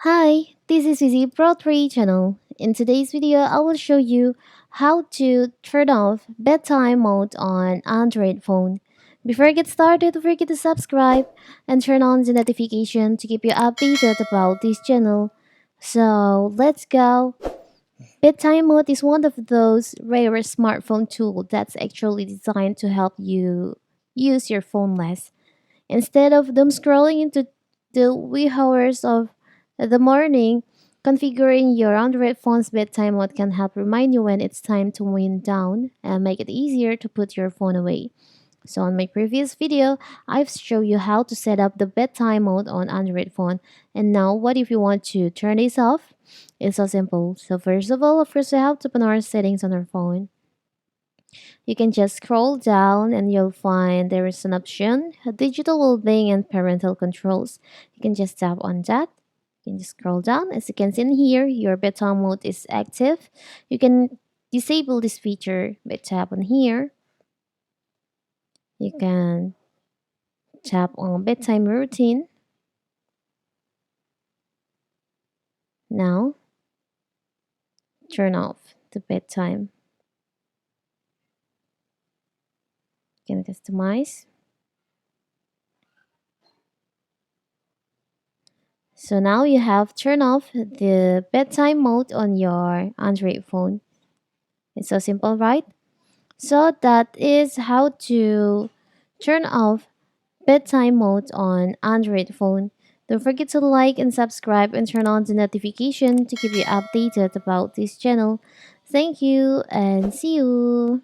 Hi, this is Vizi Pro 3 channel. In today's video, I will show you how to turn off bedtime mode on Android phone. Before I get started, don't forget to subscribe and turn on the notification to keep you updated about this channel. So let's go. Bedtime mode is one of those rare smartphone tools that's actually designed to help you use your phone less. Instead of doom scrolling into the wee hours of the morning, configuring your Android phone's bedtime mode can help remind you when it's time to wind down and make it easier to put your phone away. So on my previous video, I've shown you how to set up the bedtime mode on Android phone. And now what if you want to turn this off? It's so simple. So first of all, of course, we have to open our settings on our phone. You can just scroll down and you'll find there is an option, digital well-being and parental controls. You can just tap on that. You can just scroll down. As you can see in here, your bedtime mode is active. You can disable this feature by tap on here. You can tap on bedtime routine. Now, turn off the bedtime. You can customize. So now you have turned off the bedtime mode on your Android phone. It's so simple, right? So that is how to turn off bedtime mode on Android phone. Don't forget to like and subscribe and turn on the notification to keep you updated about this channel. Thank you and see you.